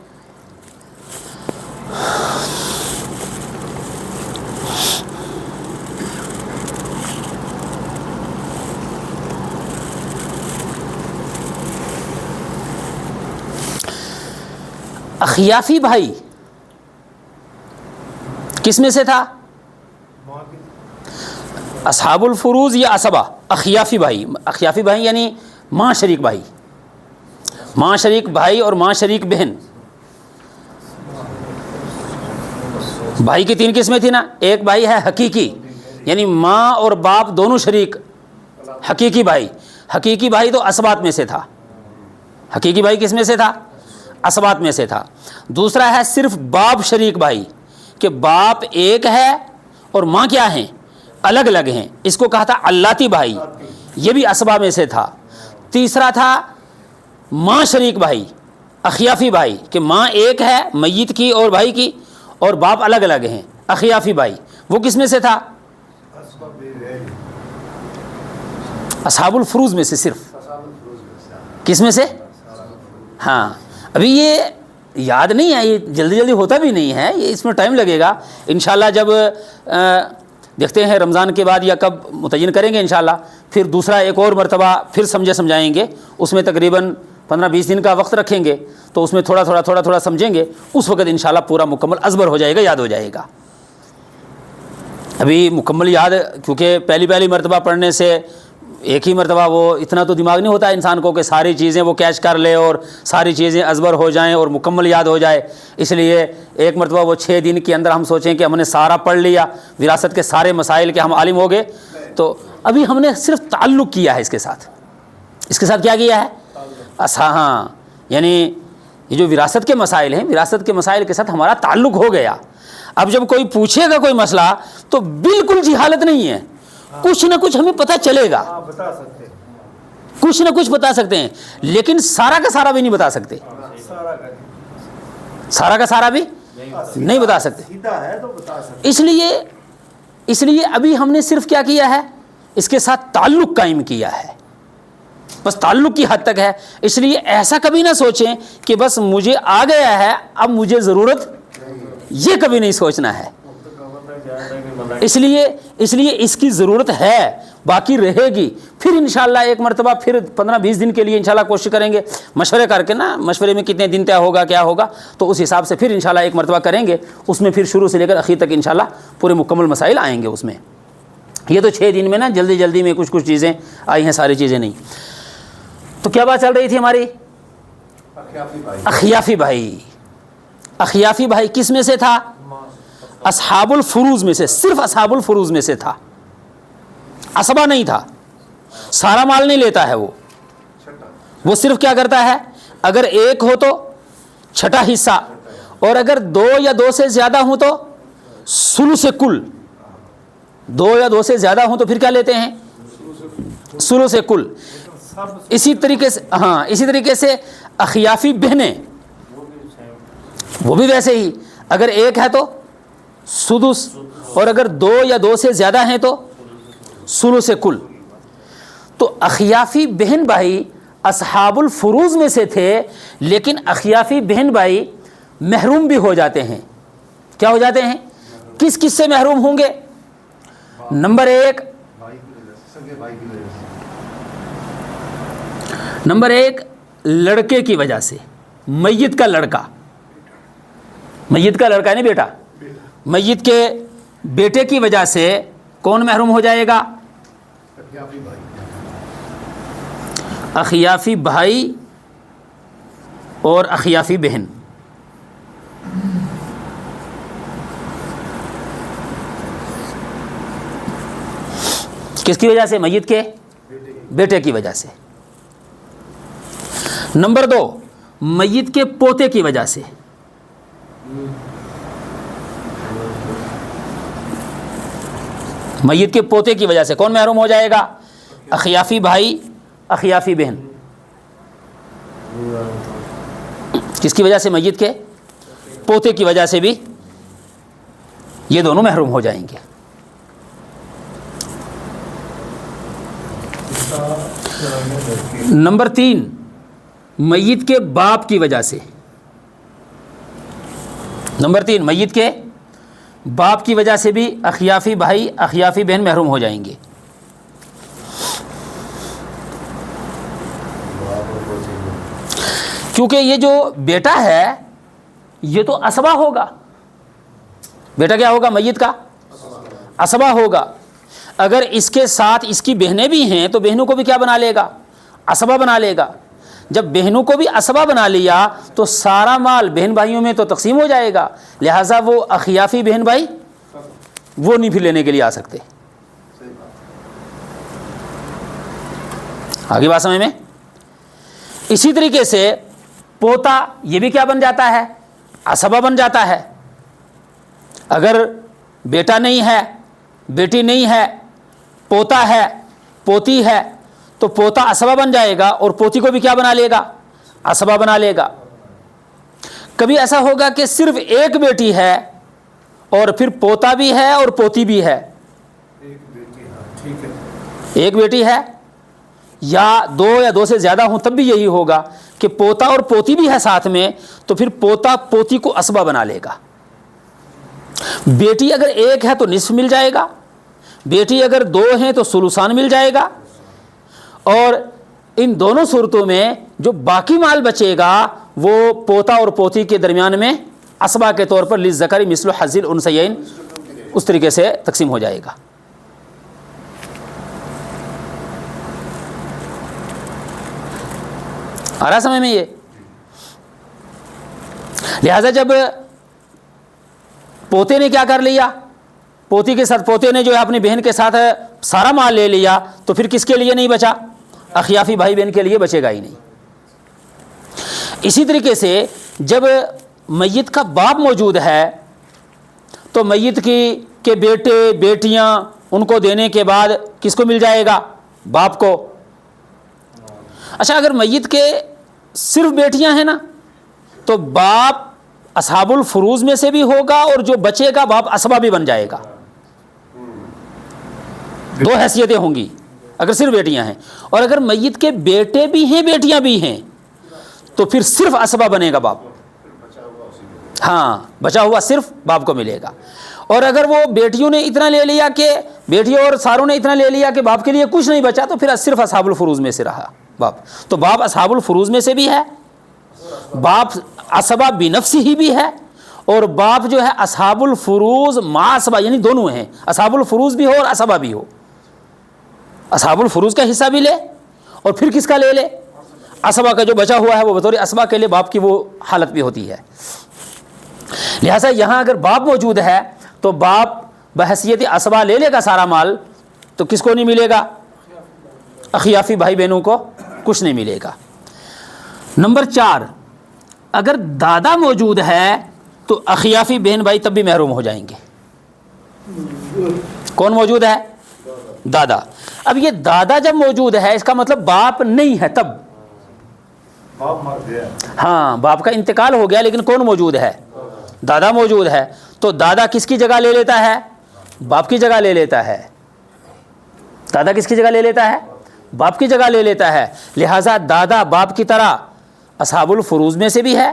اخیافی بھائی کس میں سے تھا؟ اصحاب الفروض یا اسبا. اخیافی بھائی یعنی ماں شریک بھائی. ماں شریک بھائی اور ماں شریک بہن. بھائی کی تین قسمیں تھی نا. ایک بھائی ہے حقیقی، یعنی ماں اور باپ دونوں شریک، حقیقی بھائی. حقیقی بھائی تو اسبات میں سے تھا. حقیقی بھائی کس میں سے تھا؟ اسبات میں سے تھا. دوسرا ہے صرف باپ شریک بھائی، کہ باپ ایک ہے اور ماں کیا ہیں؟ الگ الگ ہیں. اس کو کہا تھا علاتی بھائی. یہ بھی اسبا میں سے تھا. تیسرا تھا ماں شریک بھائی, اخیافی بھائی, کہ ماں ایک ہے میت کی اور بھائی کی, اور باپ الگ الگ ہیں, اخیافی بھائی. وہ کس میں سے تھا؟ اصحاب الفروض میں سے. صرف کس میں سے؟ ہاں, ابھی یہ یاد نہیں ہے, یہ جلدی جلدی ہوتا بھی نہیں ہے, یہ اس میں ٹائم لگے گا انشاءاللہ. جب دیکھتے ہیں رمضان کے بعد یا کب متعین کریں گے انشاءاللہ, پھر دوسرا ایک اور مرتبہ پھر سمجھائیں گے. اس میں تقریباً 15-20 دن کا وقت رکھیں گے, تو اس میں تھوڑا تھوڑا سمجھیں گے. اس وقت انشاءاللہ پورا مکمل ازبر ہو جائے گا, یاد ہو جائے گا. ابھی مکمل یاد, کیونکہ پہلی مرتبہ پڑھنے سے ایک ہی مرتبہ وہ اتنا تو دماغ نہیں ہوتا انسان کو کہ ساری چیزیں وہ کیچ کر لے اور ساری چیزیں ازبر ہو جائیں اور مکمل یاد ہو جائے. اس لیے ایک مرتبہ وہ 6 دن کے اندر ہم سوچیں کہ ہم نے سارا پڑھ لیا, وراثت کے سارے مسائل کے ہم عالم ہو گئے. تو ابھی ہم نے صرف تعلق کیا ہے اس کے ساتھ. اس کے ساتھ کیا کیا ہے؟ ہاں, یعنی یہ جو وراثت کے مسائل ہیں, وراثت کے مسائل کے ساتھ ہمارا تعلق ہو گیا. اب جب کوئی پوچھے گا کوئی مسئلہ تو بالکل جہالت نہیں ہے, کچھ نہ کچھ ہمیں پتہ چلے گا, کچھ نہ کچھ بتا سکتے ہیں, لیکن سارا کا سارا بھی نہیں بتا سکتے. سارا کا سارا بھی نہیں بتا سکتے. اس لیے ابھی ہم نے صرف کیا کیا ہے, اس کے ساتھ تعلق قائم کیا ہے, بس تعلق کی حد تک ہے. اس لیے ایسا کبھی نہ سوچیں کہ بس مجھے آ گیا ہے اب مجھے ضرورت, یہ کبھی نہیں سوچنا ہے. اس لیے اس کی ضرورت ہے, باقی رہے گی. پھر انشاءاللہ ایک مرتبہ پھر 15-20 دن کے لیے انشاءاللہ کوشش کریں گے, مشورے کر کے نا, مشورے میں کتنے دن طے ہوگا کیا ہوگا, تو اس حساب سے پھر انشاءاللہ ایک مرتبہ کریں گے. اس میں پھر شروع سے لے کر اخیر تک انشاءاللہ پورے مکمل مسائل آئیں گے اس میں. یہ تو 6 دن میں نا جلدی میں کچھ چیزیں آئی ہیں, ساری چیزیں نہیں. تو کیا بات چل رہی تھی ہماری؟ اخیافی بھائی. اخیافی بھائی کس میں سے تھا؟ اصحاب الفروض میں سے. صرف اصحاب الفروض میں سے تھا, اسبا نہیں تھا. سارا مال نہیں لیتا ہے وہ صرف کیا کرتا ہے, اگر ایک ہو تو چھٹا حصہ, اور اگر 2 یا 2 سے زیادہ ہوں تو ثلث کل. 2 یا 2 سے زیادہ ہوں تو پھر کیا لیتے ہیں؟ ثلث کل. اسی طریقے سے اخیافی بہنیں وہ بھی ویسے ہی, اگر ایک ہے تو سدس, اور اگر 2 یا 2 سے زیادہ ہیں تو ثلث کل. تو اخیافی بہن بھائی اصحاب الفروض میں سے تھے, لیکن اخیافی بہن بھائی محروم بھی ہو جاتے ہیں. کیا ہو جاتے ہیں؟ کس سے محروم ہوں گے؟ نمبر ایک لڑکے کی وجہ سے, میت کا لڑکا نہیں بیٹا, میت کے بیٹے کی وجہ سے کون محروم ہو جائے گا؟ اخیافی بھائی اور اخیافی بہن. کس کی وجہ سے؟ میت کے بیٹے کی وجہ سے. نمبر 2 میت کے پوتے کی وجہ سے. میت کے پوتے کی وجہ سے کون محروم ہو جائے گا؟ اخیافی بھائی, اخیافی بہن. کس کی وجہ سے؟ میت کے پوتے کی وجہ سے بھی یہ دونوں محروم ہو جائیں گے. نمبر 3 میت کے باپ کی وجہ سے. نمبر 3 میت کے باپ کی وجہ سے بھی اخیافی بھائی, اخیافی بہن محروم ہو جائیں گے. کیونکہ یہ جو بیٹا ہے یہ تو اسبا ہوگا. بیٹا کیا ہوگا؟ میت کا اسبا ہوگا. اگر اس کے ساتھ اس کی بہنیں بھی ہیں تو بہنوں کو بھی کیا بنا لے گا؟ اسبا بنا لے گا. جب بہنوں کو بھی اسبا بنا لیا تو سارا مال بہن بھائیوں میں تو تقسیم ہو جائے گا. لہٰذا وہ اخیافی بہن بھائی وہ نہیں پھر لینے کے لیے آ سکتے. آگے بات سمجھ میں؟ اسی طریقے سے پوتا یہ بھی کیا بن جاتا ہے؟ اسبا بن جاتا ہے. اگر بیٹا نہیں ہے, بیٹی نہیں ہے, پوتا ہے, پوتی ہے, تو پوتا اسبہ بن جائے گا اور پوتی کو بھی کیا بنا لے گا؟ اسبہ بنا لے گا۔ کبھی ایسا ہوگا کہ صرف ایک بیٹی ہے اور پھر پوتا بھی ہے اور پوتی بھی ہے، ایک بیٹی، ہاں ٹھیک ہے، ایک بیٹی ہے یا دو سے زیادہ ہوں تب بھی یہی ہوگا کہ پوتا اور پوتی بھی ہے ساتھ میں، تو پھر پوتا پوتی کو اسبہ بنا لے گا۔ بیٹی اگر ایک ہے تو نصف مل جائے گا، بیٹی اگر دو ہیں تو ثلثان مل جائے گا، اور ان دونوں صورتوں میں جو باقی مال بچے گا وہ پوتا اور پوتی کے درمیان میں اسبہ کے طور پر للذکر مثل حظ الانثیین اس طریقے سے تقسیم ہو جائے گا۔ آ رہا سمجھ میں یہ؟ لہذا جب پوتے نے کیا کر لیا، پوتی کے ساتھ پوتے نے جو ہے اپنی بہن کے ساتھ سارا مال لے لیا، تو پھر کس کے لیے نہیں بچا؟ اخیافی بھائی بہن کے لیے بچے گا ہی نہیں۔ اسی طریقے سے جب میت کا باپ موجود ہے تو میت کے بیٹے بیٹیاں ان کو دینے کے بعد کس کو مل جائے گا؟ باپ کو۔ اچھا اگر میت کے صرف بیٹیاں ہیں نا تو باپ اصحاب الفروض میں سے بھی ہوگا اور جو بچے گا باپ اسبہ بھی بن جائے گا، دو حیثیتیں ہوں گی اگر صرف بیٹیاں ہیں، اور اگر میت کے بیٹے بھی ہیں بیٹیاں بھی ہیں تو پھر صرف اسبہ بنے گا باپ، ہاں بچا ہوا صرف باپ کو ملے گا۔ اور اگر وہ بیٹیوں نے اتنا لے لیا کہ بیٹیوں اور ساروں نے اتنا لے لیا کہ باپ کے لیے کچھ نہیں بچا تو پھر صرف اصحاب الفروض میں سے رہا باپ، تو باپ اصحاب الفروض میں سے بھی ہے، باپ اسبہ بنفسہ ہی بھی ہے، اور باپ جو ہے اصحاب الفروض مع اسبہ یعنی دونوں ہیں، اصحاب الفروض بھی ہو اور اسبہ بھی ہو، اصحاب الفروض کا حصہ بھی لے اور پھر کس کا لے لے؟ اسبہ کا جو بچا ہوا ہے وہ بطور اسبہ کے لیے باپ کی وہ حالت بھی ہوتی ہے۔ لہٰذا یہاں اگر باپ موجود ہے تو باپ بحیثیت اسبہ لے لے گا سارا مال، تو کس کو نہیں ملے گا؟ اخیافی بھائی بہنوں کو کچھ نہیں ملے گا۔ نمبر 4، اگر دادا موجود ہے تو اخیافی بہن بھائی تب بھی محروم ہو جائیں گے۔ کون موجود ہے؟ دادا۔ اب یہ دادا جب موجود ہے اس کا مطلب باپ نہیں ہے، تب باپ مر گیا، ہاں باپ کا انتقال ہو گیا لیکن کون موجود ہے؟ دادا موجود ہے، تو دادا کس کی جگہ لے لیتا ہے؟ باپ کی جگہ لے لیتا ہے۔ دادا کس کی جگہ لے لیتا ہے؟ باپ کی جگہ لے لیتا ہے، لہٰذا دادا باپ کی طرح اصحاب الفروض میں سے بھی ہے،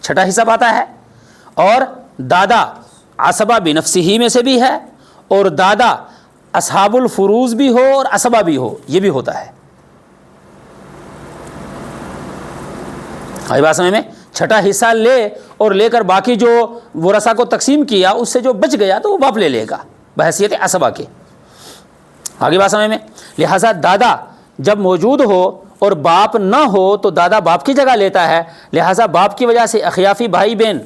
چھٹا حصہ پاتا ہے، اور دادا اسبہ بنفسہ میں سے بھی ہے، اور دادا اصحاب الفروض بھی ہو اور اسبہ بھی ہو، یہ بھی ہوتا ہے۔ آئی بات سمجھ میں؟ چھٹا حصہ لے اور لے کر باقی جو ورثہ کو تقسیم کیا اس سے جو بچ گیا تو وہ باپ لے لے گا بحیثیت اسبہ کے۔ آگے بات سمجھ میں؟ لہٰذا دادا جب موجود ہو اور باپ نہ ہو تو دادا باپ کی جگہ لیتا ہے، لہٰذا باپ کی وجہ سے اخیافی بھائی بہن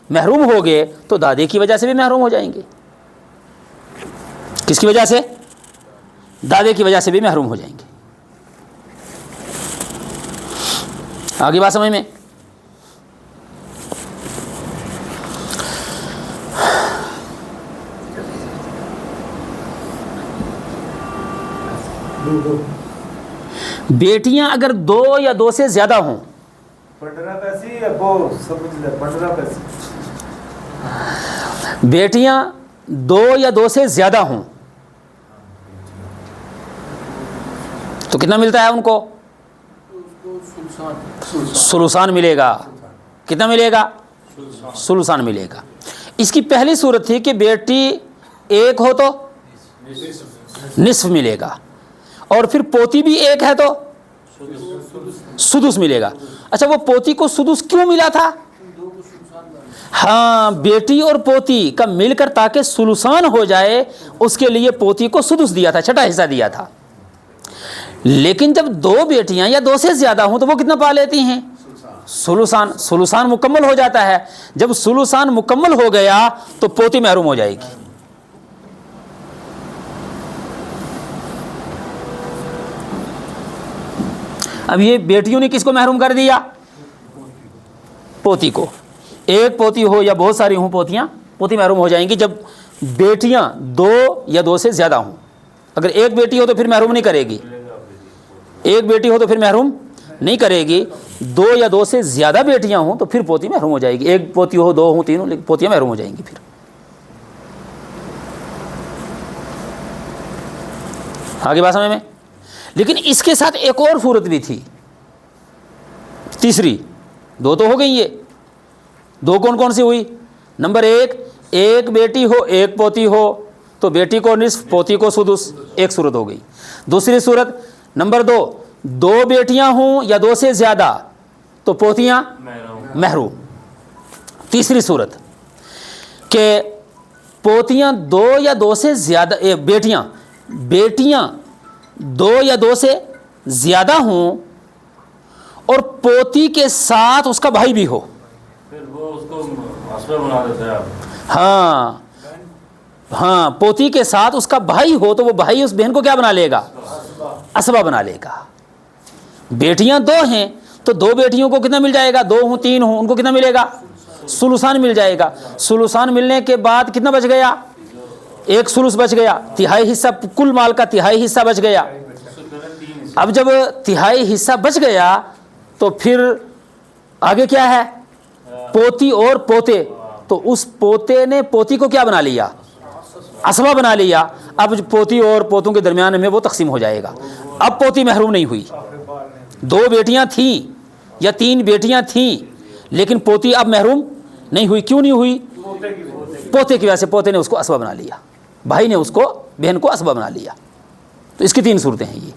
محروم ہو گئے تو دادے کی وجہ سے بھی محروم ہو جائیں گے۔ کس کی وجہ سے؟ دادے کی وجہ سے بھی محروم ہو جائیں گے۔ آگے بات سمجھ میں؟ بیٹیاں اگر 2 یا 2 سے زیادہ ہوں، 15 پیسے یا وہ سمجھ لے 15 پیسے، بیٹیاں 2 یا 2 سے زیادہ ہوں تو کتنا ملتا ہے ان کو؟ ثلثان ملے گا۔ کتنا ملے گا؟ ثلثان ملے گا۔ اس کی پہلی صورت تھی کہ بیٹی ایک ہو تو نصف ملے گا، اور پھر پوتی بھی ایک ہے تو سدس ملے گا۔ اچھا وہ پوتی کو سدس کیوں ملا تھا؟ ہاں بیٹی اور پوتی کا مل کر تاکہ ثلثان ہو جائے اس کے لیے پوتی کو سدس دیا تھا، چھٹا حصہ دیا تھا۔ لیکن جب 2 بیٹیاں یا 2 سے زیادہ ہوں تو وہ کتنا پا لیتی ہیں؟ ثلثان۔ ثلثان مکمل ہو جاتا ہے، جب ثلثان مکمل ہو گیا تو پوتی محروم ہو جائے گی۔ اب یہ بیٹیوں نے کس کو محروم کر دیا؟ پوتی کو۔ ایک پوتی ہو یا بہت ساری ہوں پوتیاں، پوتی محروم ہو جائیں گی جب بیٹیاں 2 یا 2 سے زیادہ ہوں۔ اگر ایک بیٹی ہو تو پھر محروم نہیں کرے گی، ایک بیٹی ہو تو پھر محروم نہیں کرے گی، دو یا دو سے زیادہ بیٹیاں ہوں تو پھر پوتی محروم ہو جائے گی، ایک پوتی ہو، دو ہوں، تین ہوں، لیکن پوتیاں محروم ہو جائیں گی پھر۔ آگے بات سمجھ میں؟ لیکن اس کے ساتھ ایک اور صورت بھی تھی، تیسری، دو تو ہو گئی یہ، دو کون کون سی ہوئی؟ نمبر ایک، ایک بیٹی ہو ایک پوتی ہو تو بیٹی کو نصف پوتی کو سدس، ایک صورت ہو گئی۔ دوسری صورت نمبر دو، دو بیٹیاں ہوں یا دو سے زیادہ تو پوتیاں محروم۔ تیسری صورت کہ پوتیاں دو یا دو سے زیادہ، بیٹیاں دو یا دو سے زیادہ ہوں اور پوتی کے ساتھ اس کا بھائی بھی ہو، پھر وہ اس کو عصبہ بنا دیتے ہیں آپ۔ ہاں پوتی کے ساتھ اس کا بھائی ہو تو وہ بھائی اس بہن کو کیا بنا لے گا؟ عصبہ بنا لے گا۔ بیٹیاں دو ہیں تو دو بیٹیوں کو کتنا مل جائے گا؟ دو ہوں تین ہوں، ان کو کتنا ملے گا؟ ثلثان مل جائے گا۔ ثلثان ملنے کے بعد کتنا بچ گیا؟ ایک ثلث بچ گیا، تہائی حصہ، کل مال کا تہائی حصہ بچ گیا۔ اب جب تہائی حصہ بچ گیا تو پھر آگے کیا ہے؟ پوتی اور پوتے، تو اس پوتے نے پوتی کو کیا بنا لیا؟ عصبہ بنا لیا۔ اب پوتی اور پوتوں کے درمیان میں وہ تقسیم ہو جائے گا۔ اب پوتی محروم نہیں ہوئی، دو بیٹیاں تھیں یا تین بیٹیاں تھیں لیکن پوتی اب محروم نہیں ہوئی۔ کیوں نہیں ہوئی؟ پوتے کی وجہ سے، پوتے نے اس کو عصبہ بنا لیا، بھائی نے اس کو، بہن کو عصبہ بنا لیا۔ تو اس کی تین صورتیں ہیں یہ۔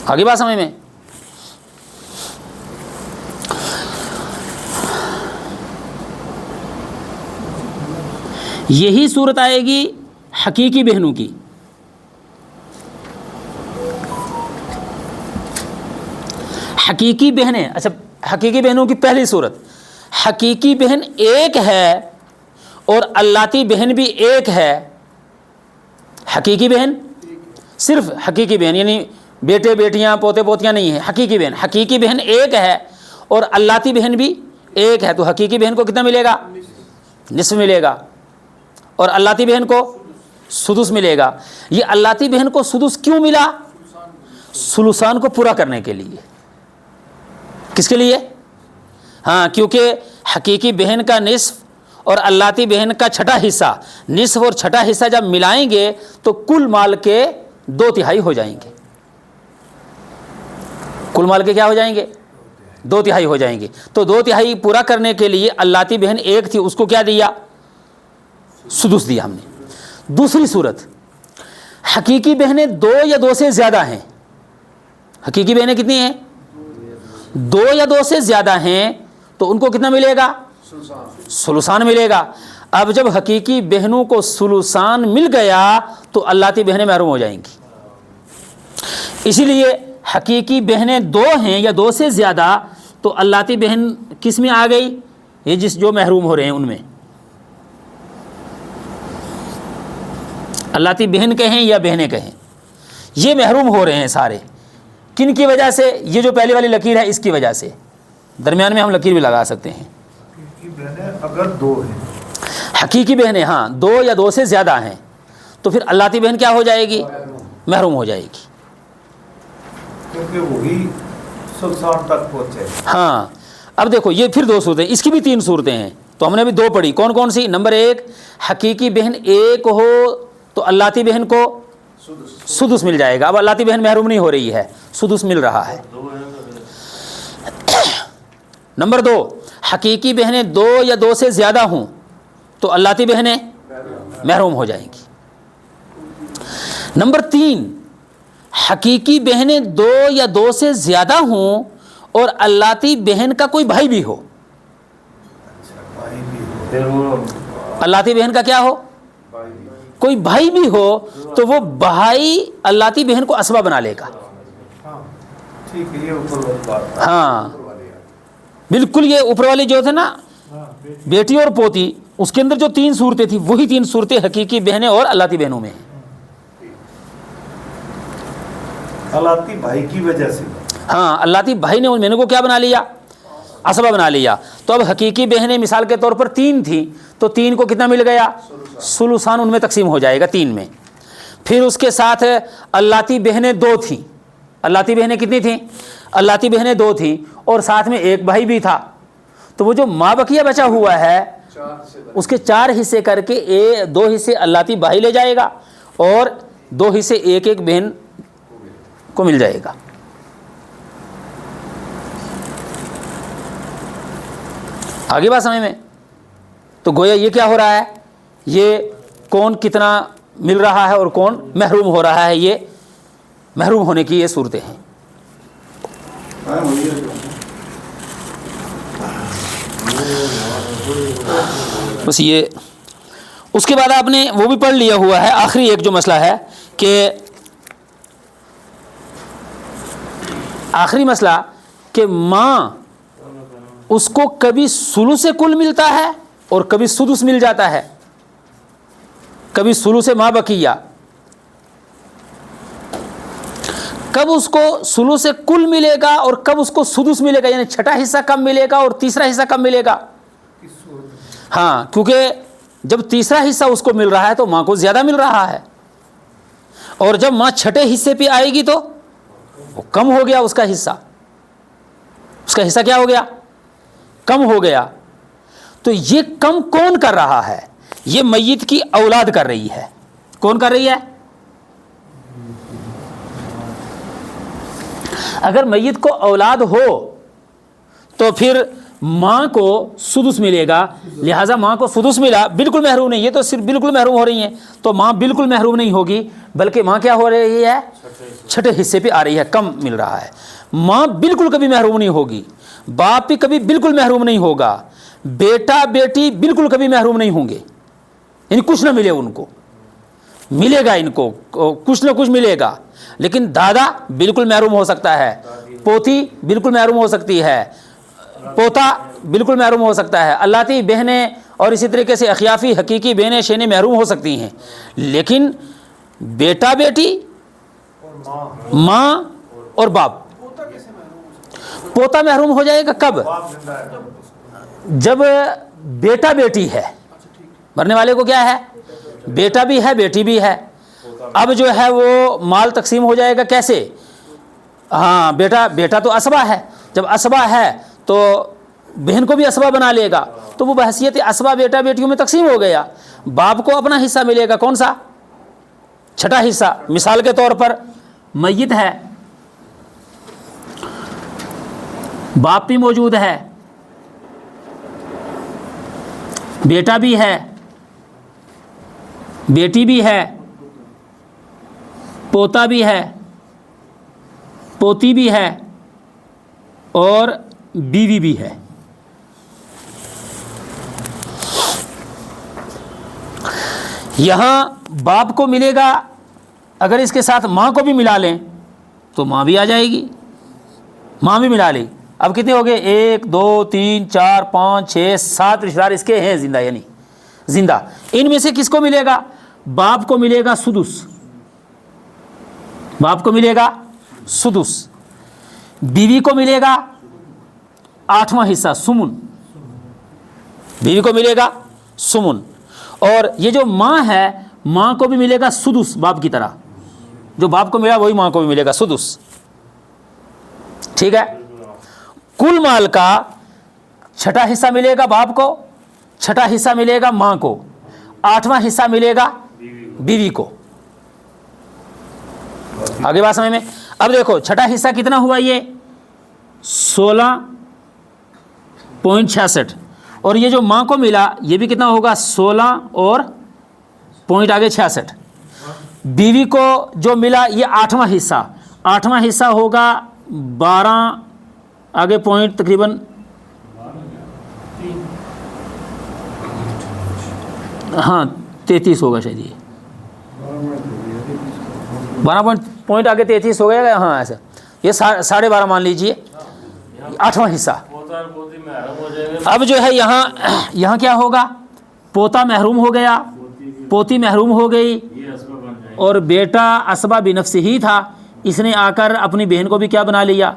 آگے بات سمجھ میں؟ یہی صورت آئے گی حقیقی بہنوں کی۔ حقیقی بہنیں، اچھا حقیقی بہنوں کی پہلی صورت، حقیقی بہن ایک ہے اور اللاتی بہن بھی ایک ہے۔ حقیقی بہن، صرف حقیقی بہن، یعنی بیٹے بیٹیاں پوتے پوتیاں نہیں ہیں، حقیقی بہن، حقیقی بہن ایک ہے اور اللاتی بہن بھی ایک ہے، تو حقیقی بہن کو کتنا ملے گا؟ نصف ملے گا، اور اللاتی بہن کو سدس ملے گا۔ یہ اللاتی بہن کو سدس کیوں ملا؟ ثلثان کو پورا کرنے کے لیے۔ کس کے لیے؟ ہاں، کیونکہ حقیقی بہن کا نصف اور اللاتی بہن کا چھٹا حصہ، نصف اور چھٹا حصہ جب ملائیں گے تو کل مال کے 2/3 ہو جائیں گے۔ کل مال کے کیا ہو جائیں گے؟ 2/3 ہو جائیں گے۔ تو 2/3 پورا کرنے کے لیے اللاتی بہن ایک تھی، اس کو کیا دیا؟ سدس دیا ہم نے۔ دوسری صورت، حقیقی بہنیں دو یا دو سے زیادہ ہیں۔ حقیقی بہنیں کتنی ہیں؟ دو یا دو سے زیادہ ہیں تو ان کو کتنا ملے گا؟ ثلثان ملے گا۔ اب جب حقیقی بہنوں کو ثلثان مل گیا تو اللاتی بہنیں محروم ہو جائیں گی۔ اسی لیے حقیقی بہنیں دو ہیں یا دو سے زیادہ تو اللاتی بہن کس میں آ گئی؟ یہ جو محروم ہو رہے ہیں ان میں، اللاتی بہن کہیں یا بہنیں کہیں، یہ محروم ہو رہے ہیں سارے۔ کن کی وجہ سے؟ یہ جو پہلی والی لکیر ہے اس کی وجہ سے، درمیان میں ہم لکیر بھی لگا سکتے ہیں۔ اگر دو ہیں، حقیقی بہنیں ہاں دو یا دو سے زیادہ ہیں تو پھر اللاتی بہن کیا ہو جائے گی؟ محروم ہو جائے گی، کیونکہ وہی ثلثان تک پہنچے۔ ہاں۔ اب دیکھو یہ پھر دو صورتیں، اس کی بھی تین صورتیں ہیں، تو ہم نے ابھی دو پڑھی، کون کون سی؟ نمبر ایک، حقیقی بہن ایک ہو تو اللاتی بہن کو سدس مل جائے گا۔ اب اللاتی بہن محروم نہیں ہو رہی ہے، سدس مل رہا ہے۔ نمبر دو، حقیقی بہنیں دو یا دو سے زیادہ ہوں تو اللاتی بہنیں محروم ہو جائیں گی۔ نمبر تین، حقیقی بہنیں دو یا دو سے زیادہ ہوں اور اللاتی بہن کا کوئی بھائی بھی ہو۔ پھر وہ اللاتی بہن کا کیا ہو؟ کوئی بھائی بھی ہو تو وہ بھائی اللاتی بہن کو عصبہ بنا لے گا۔ ٹھیک ہے، یہ اوپر والی بات۔ ہاں بالکل، یہ اوپر والی جو تھے نا بیٹی اور پوتی، اس کے اندر جو تین صورتیں تھیں وہی تین صورتیں حقیقی بہنیں اور اللاتی بہنوں میں ہیں۔ اللاتی بھائی کی وجہ سے، ہاں، اللاتی بھائی نے ان بہنوں کو کیا بنا لیا؟ اسبہ بنا لیا. تو اب حقیقی بہنیں مثال کے طور پر 3 تھیں, تو 3 کو کتنا مل گیا؟ ثلثان, ان میں تقسیم ہو جائے گا 3 میں. پھر اس کے ساتھ اللاتی بہنیں 2 تھیں. اللاتی بہنیں کتنی تھیں؟ اللاتی بہنیں 2 تھیں, اور ساتھ میں ایک بھائی بھی تھا. تو وہ جو ماں بقیہ بچا ہوا ہے اس کے 4 حصے کر کے 2 حصے اللاتی بھائی لے جائے گا, اور 2 حصے ایک ایک بہن کو مل جائے گا. آگے بات سمجھ میں؟ تو گویا یہ کیا ہو رہا ہے, یہ کون کتنا مل رہا ہے اور کون محروم ہو رہا ہے, یہ محروم ہونے کی یہ صورتیں ہیں. بس یہ اس کے بعد آپ نے وہ بھی پڑھ لیا ہوا ہے. آخری ایک جو مسئلہ ہے کہ آخری مسئلہ کہ ماں اس کو کبھی ثلث کل ملتا ہے اور کبھی سدس مل جاتا ہے, کبھی ثلث ماں بقیہ. کب اس کو ثلث کل ملے گا اور کب اس کو سدس ملے گا, یعنی چھٹا حصہ کب ملے گا اور تیسرا حصہ کب ملے گا؟ ہاں, کیونکہ جب تیسرا حصہ اس کو مل رہا ہے تو ماں کو زیادہ مل رہا ہے, اور جب ماں چھٹے حصے پہ آئے گی تو وہ کم ہو گیا اس کا حصہ. اس کا حصہ کیا ہو گیا؟ کم ہو گیا. تو یہ کم کون کر رہا ہے؟ یہ میت کی اولاد کر رہی ہے. کون کر رہی ہے؟ اگر میت کو اولاد ہو تو پھر ماں کو سدس ملے گا, لہٰذا ماں کو سدس ملا, بالکل محروم نہیں. یہ تو صرف بالکل محروم ہو رہی ہیں, تو ماں بالکل محروم نہیں ہوگی, بلکہ ماں کیا ہو رہی ہے؟ چھٹے حصے پہ آ رہی ہے, کم مل رہا ہے. ماں بالکل کبھی محروم نہیں ہوگی, باپ بھی کبھی بالکل محروم نہیں ہوگا, بیٹا بیٹی بالکل کبھی محروم نہیں ہوں گے, یعنی کچھ نہ ملے ان کو, ملے گا ان کو کچھ نہ کچھ ملے گا. لیکن دادا بالکل محروم ہو سکتا ہے, پوتی بالکل محروم ہو سکتی ہے, پوتا بالکل محروم ہو سکتا ہے, اللاتی بہنیں اور اسی طریقے سے اخیافی حقیقی بہنیں شینیں محروم ہو سکتی ہیں. لیکن بیٹا بیٹی, ماں اور باپ, پوتا محروم ہو جائے گا کب؟ جب بیٹا بیٹی ہے. مرنے والے کو کیا ہے؟ بیٹا بھی ہے بیٹی بھی ہے. اب جو ہے وہ مال تقسیم ہو جائے گا کیسے؟ ہاں, بیٹا تو اسبہ ہے, جب اسبہ ہے تو بہن کو بھی اسبہ بنا لے گا, تو وہ بحیثیت اسبہ بیٹا بیٹیوں میں تقسیم ہو گیا. باپ کو اپنا حصہ ملے گا, کون سا؟ چھٹا حصہ. مثال کے طور پر میت ہے, باپ بھی موجود ہے, بیٹا بھی ہے, بیٹی بھی ہے, پوتا بھی ہے, پوتی بھی ہے, اور بیوی بھی ہے. یہاں باپ کو ملے گا, اگر اس کے ساتھ ماں کو بھی ملا لیں تو ماں بھی آ جائے گی, ماں بھی ملا لی. اب کتنے ہو گئے؟ 1 2 3 4 5 6 7 رشتہ دار اس کے ہیں زندہ, یعنی زندہ. ان میں سے کس کو ملے گا؟ باپ کو ملے گا سدس, باپ کو ملے گا سدس. بیوی کو ملے گا 8واں حصہ سمن, بیوی کو ملے گا سمن. اور یہ جو ماں ہے, ماں کو بھی ملے گا سدس باپ کی طرح, جو باپ کو ملا وہی ماں کو بھی ملے گا سدس. ٹھیک ہے. کل مال کا چھٹا حصہ ملے گا باپ کو, چھٹا حصہ ملے گا ماں کو, 8واں حصہ ملے گا بیوی کو. آگے بات سمجھ میں؟ اب دیکھو چھٹا حصہ کتنا ہوا, یہ 16.66, اور یہ جو ماں کو ملا یہ بھی کتنا ہوگا؟ 16 اور پوائنٹ آگے 66. بیوی کو جو ملا یہ 8واں حصہ, 8واں حصہ ہوگا 12 آگے پوائنٹ تقریباً ہاں 33 ہوگا شاید, یہ 12 پوائنٹ آگے 33 ہو گیا. ہاں ایسا یہ 12.5 مان لیجئے, 8واں حصہ. اب جو ہے یہاں کیا ہوگا؟ پوتا محروم ہو گیا, پوتی محروم ہو گئی, اور بیٹا اسبہ بنفس ہی تھا, اس نے آ کر اپنی بہن کو بھی کیا بنا لیا؟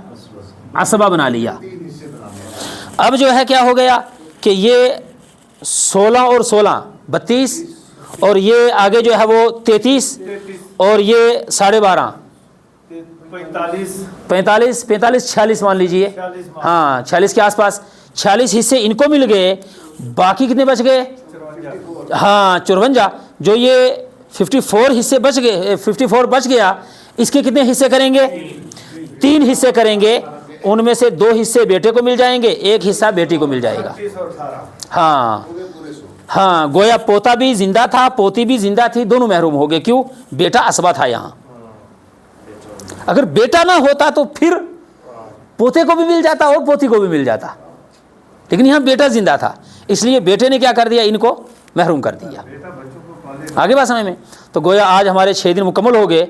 اسبہ بنا لیا. اب جو ہے کیا ہو گیا کہ یہ 16 اور 16 32 اور یہ آگے جو ہے وہ 33 اور یہ 12.5 45 46 مان لیجئے، ہاں 46 کے آس پاس 46 حصے ان کو مل گئے، باقی کتنے بچ گئے؟ ہاں 54، جو یہ 54 حصے بچ گئے، 54 بچ گیا، اس کے کتنے حصے کریں گے؟ 3 حصے کریں گے، ان میں سے 2 حصے بیٹے کو مل جائیں گے، 1 حصہ بیٹی کو مل جائے گا۔ ہاں ہاں، گویا پوتا بھی زندہ تھا، پوتی بھی زندہ تھی، دونوں محروم ہو گئے۔ کیوں؟ بیٹا اسبا تھا یہاں۔ اگر بیٹا نہ ہوتا تو پھر پوتے کو بھی مل جاتا اور پوتی کو بھی مل جاتا، لیکن یہاں بیٹا زندہ تھا، اس لیے بیٹے نے کیا کر دیا؟ ان کو محروم کر دیا۔ آگے بات سمجھ میں؟ تو گویا آج ہمارے 6 دن مکمل ہو گئے۔